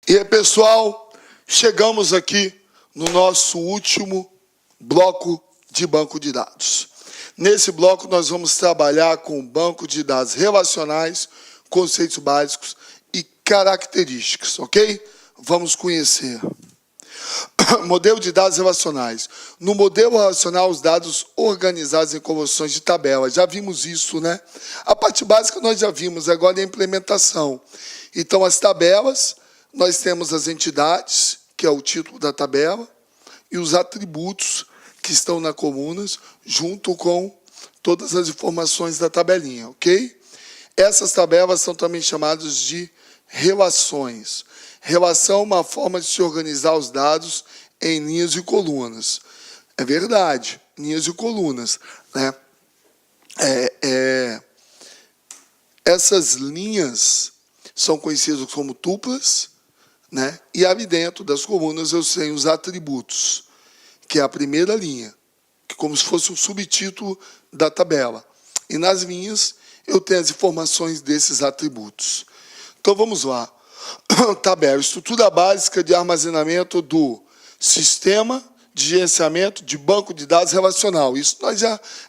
E aí, pessoal, chegamos aqui no nosso último bloco de banco de dados. Nesse bloco, nós vamos trabalhar com banco de dados relacionais, conceitos básicos e características, ok? Vamos conhecer. Modelo de dados relacionais. No modelo relacional, os dados organizados em convoluções de tabela. Já vimos isso, né? A parte básica nós já vimos, agora é a implementação. Então, as tabelas, nós temos as entidades, que é o título da tabela, e os atributos que estão nas colunas, junto com todas as informações da tabelinha, ok? Essas tabelas são também chamadas de relações. Relação é uma forma de se organizar os dados em linhas e colunas. É verdade, linhas e colunas, né? Essas linhas são conhecidas como tuplas, né? E ali dentro das colunas eu tenho os atributos, que é a primeira linha, que é como se fosse um subtítulo da tabela. E nas linhas eu tenho as informações desses atributos. Então vamos lá. Tabela, estrutura básica de armazenamento do sistema de gerenciamento de banco de dados relacional. Isso a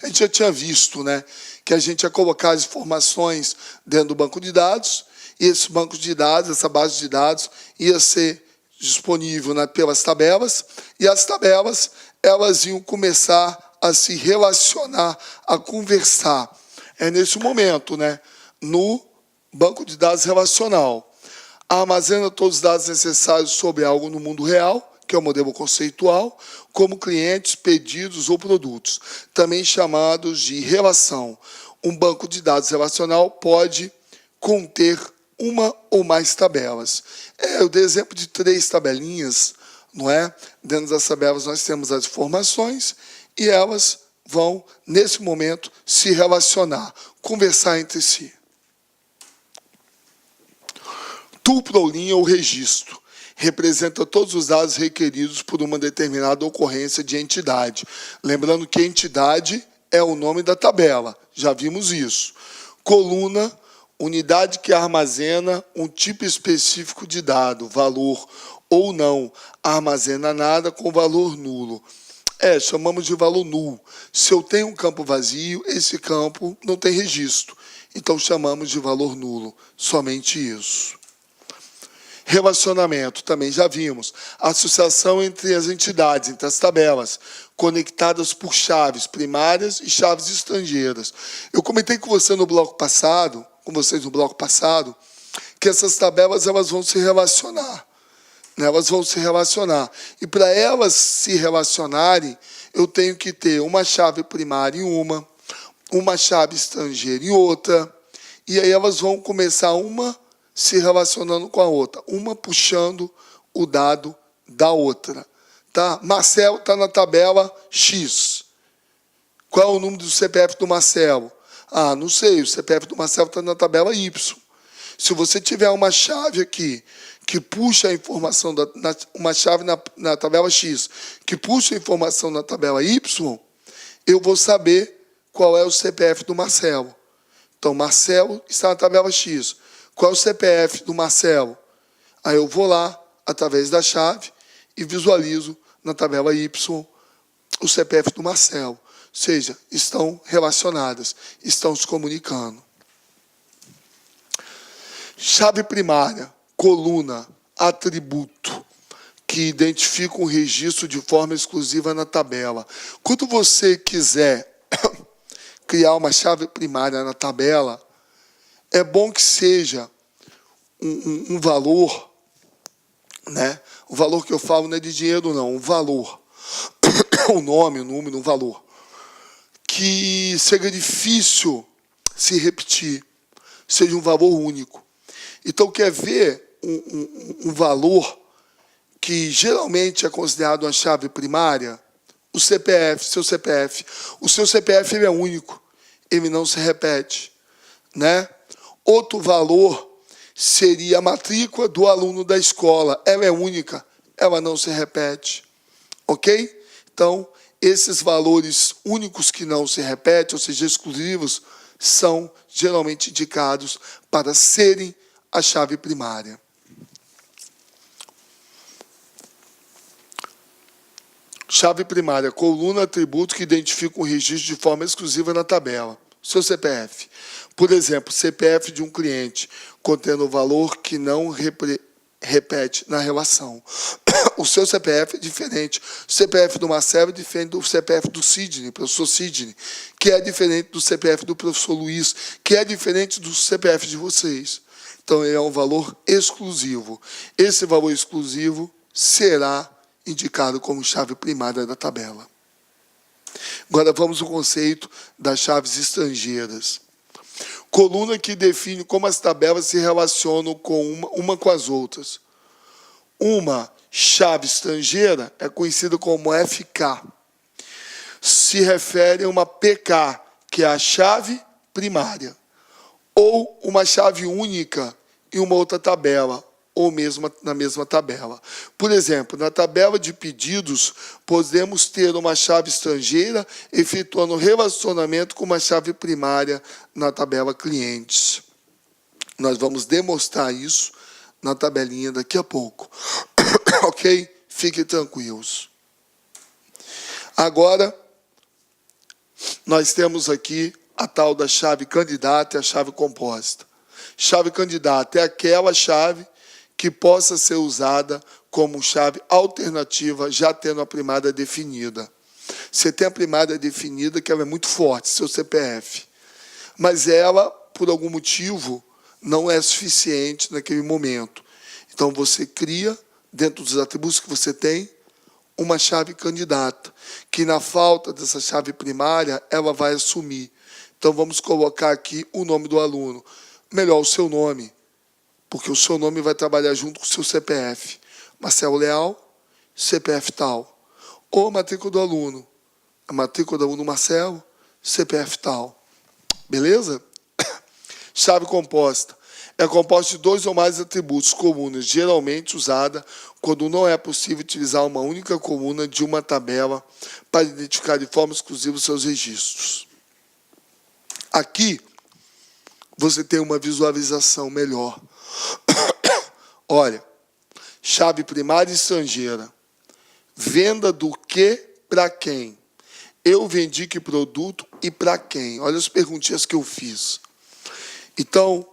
gente já tinha visto, né? Que a gente ia colocar as informações dentro do banco de dados, e esse banco de dados, essa base de dados, ia ser disponível, né, pelas tabelas, e as tabelas elas iam começar a se relacionar, a conversar. É nesse momento, né, no banco de dados relacional. Armazena todos os dados necessários sobre algo no mundo real, que é o modelo conceitual, como clientes, pedidos ou produtos, também chamados de relação. Um banco de dados relacional pode conter uma ou mais tabelas. Eu dei exemplo de 3 tabelinhas, não é? Dentro das tabelas nós temos as informações e elas vão, nesse momento, se relacionar, conversar entre si. Tupla ou linha ou registro representa todos os dados requeridos por uma determinada ocorrência de entidade. Lembrando que entidade é o nome da tabela, já vimos isso. Coluna, unidade que armazena um tipo específico de dado, valor ou não, armazena nada com valor nulo. Chamamos de valor nulo. Se eu tenho um campo vazio, esse campo não tem registro. Então, chamamos de valor nulo. Somente isso. Relacionamento, também já vimos. Associação entre as entidades, entre as tabelas, conectadas por chaves primárias e chaves estrangeiras. Eu comentei com você no bloco passado, que essas tabelas elas vão se relacionar. Né? Elas vão se relacionar. E para elas se relacionarem, eu tenho que ter uma chave primária em uma chave estrangeira em outra, e aí elas vão começar uma se relacionando com a outra, uma puxando o dado da outra. Tá? Marcelo está na tabela X. Qual é o número do CPF do Marcelo? Não sei, o CPF do Marcelo está na tabela Y. Se você tiver uma chave aqui que puxa a informação, uma chave na tabela X, que puxa a informação na tabela Y, eu vou saber qual é o CPF do Marcelo. Então, Marcelo está na tabela X. Qual é o CPF do Marcelo? Aí eu vou lá, através da chave, e visualizo na tabela Y o CPF do Marcelo. Ou seja, estão relacionadas, estão se comunicando. Chave primária, coluna, atributo, que identifica um registro de forma exclusiva na tabela. Quando você quiser criar uma chave primária na tabela, é bom que seja um valor, né? O valor que eu falo não é de dinheiro, não, um valor. O nome, o número, um valor. Que seja difícil se repetir, seja um valor único. Então, quer ver um valor que geralmente é considerado uma chave primária? O CPF, seu CPF. O seu CPF ele é único, ele não se repete, né? Outro valor seria a matrícula do aluno da escola. Ela é única, ela não se repete. Ok? Então, esses valores únicos que não se repetem, ou seja, exclusivos, são geralmente indicados para serem a chave primária. Chave primária, coluna, atributo que identifica um registro de forma exclusiva na tabela. Seu CPF. Por exemplo, CPF de um cliente, contendo o valor que não repete na relação. O seu CPF é diferente. O CPF do Marcelo é diferente do CPF do Sidney, professor Sidney, que é diferente do CPF do professor Luiz, que é diferente do CPF de vocês. Então, ele é um valor exclusivo. Esse valor exclusivo será indicado como chave primária da tabela. Agora, vamos ao conceito das chaves estrangeiras. Coluna que define como as tabelas se relacionam com uma com as outras. Uma chave estrangeira é conhecida como FK. Se refere a uma PK, que é a chave primária, ou uma chave única em uma outra tabela, ou mesmo na mesma tabela. Por exemplo, na tabela de pedidos, podemos ter uma chave estrangeira efetuando relacionamento com uma chave primária na tabela clientes. Nós vamos demonstrar isso na tabelinha daqui a pouco. Ok? Fiquem tranquilos. Agora, nós temos aqui a tal da chave candidata e a chave composta. Chave candidata é aquela chave que possa ser usada como chave alternativa, já tendo a primária definida. Você tem a primária definida, que ela é muito forte, seu CPF. Mas ela, por algum motivo, não é suficiente naquele momento. Então, você cria, dentro dos atributos que você tem, uma chave candidata, que na falta dessa chave primária, ela vai assumir. Então, vamos colocar aqui o nome do aluno. Melhor, o seu nome, porque o seu nome vai trabalhar junto com o seu CPF. Marcelo Leal, CPF tal. Ou a matrícula do aluno. A matrícula do aluno Marcelo, CPF tal. Beleza? Chave composta. É composta de 2 ou mais atributos comuns, geralmente usada quando não é possível utilizar uma única coluna de uma tabela para identificar de forma exclusiva os seus registros. Aqui, você tem uma visualização melhor. Olha, chave primária estrangeira. Venda do que para quem? Eu vendi que produto e para quem? Olha as perguntinhas que eu fiz. Então,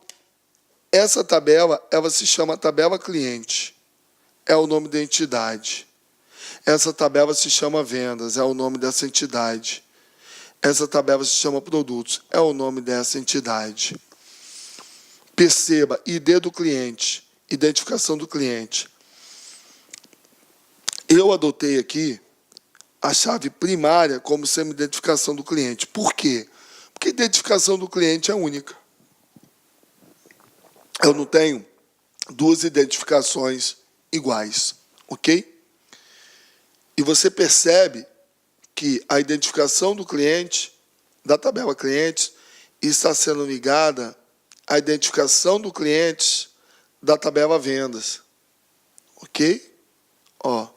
essa tabela, ela se chama tabela cliente. É o nome da entidade. Essa tabela se chama vendas, é o nome dessa entidade. Essa tabela se chama produtos, é o nome dessa entidade. Perceba, ID do cliente, identificação do cliente. Eu adotei aqui a chave primária como sendo identificação do cliente. Por quê? Porque a identificação do cliente é única. Eu não tenho 2 identificações iguais, ok? E você percebe que a identificação do cliente, da tabela clientes, está sendo ligada à identificação do cliente da tabela vendas. Ok? Ó.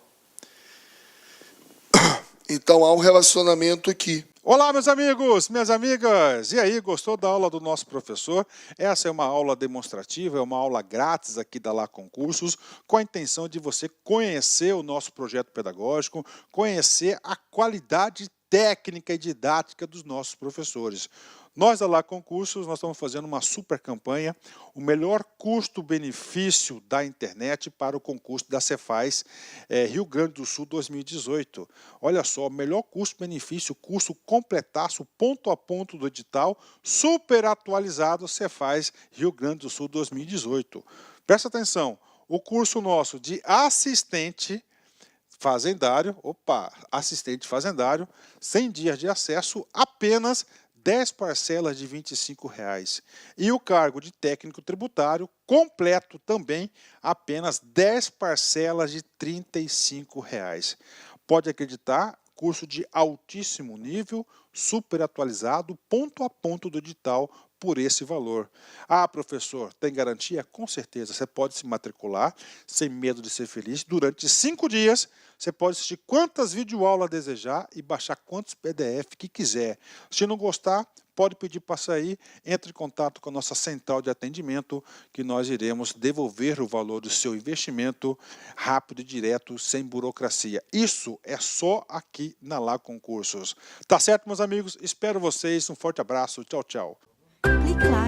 Então, há um relacionamento aqui. Olá, meus amigos, minhas amigas! E aí, gostou da aula do nosso professor? Essa é uma aula demonstrativa, é uma aula grátis aqui da Lá Concursos, com a intenção de você conhecer o nosso projeto pedagógico, conhecer a qualidade técnica e didática dos nossos professores. Nós da Lá Concursos, nós estamos fazendo uma super campanha, o melhor custo-benefício da internet para o concurso da Cefaz Rio Grande do Sul 2018. Olha só, o melhor custo-benefício, curso completaço, ponto a ponto do edital, super atualizado Cefaz Rio Grande do Sul 2018. Presta atenção, o curso nosso de assistente fazendário, assistente fazendário, 100 dias de acesso, apenas 10 parcelas de R$ 25,00. E o cargo de técnico tributário completo também, apenas 10 parcelas de R$ 35,00. Pode acreditar, curso de altíssimo nível, super atualizado, ponto a ponto do edital, por esse valor. Ah, professor, tem garantia? Com certeza, você pode se matricular sem medo de ser feliz. Durante 5 dias, você pode assistir quantas videoaulas desejar e baixar quantos PDF que quiser. Se não gostar, pode pedir para sair, entre em contato com a nossa central de atendimento, que nós iremos devolver o valor do seu investimento rápido e direto, sem burocracia. Isso é só aqui na Lá Concursos. Tá certo, meus amigos? Espero vocês. Um forte abraço. Tchau, tchau. Clique lá.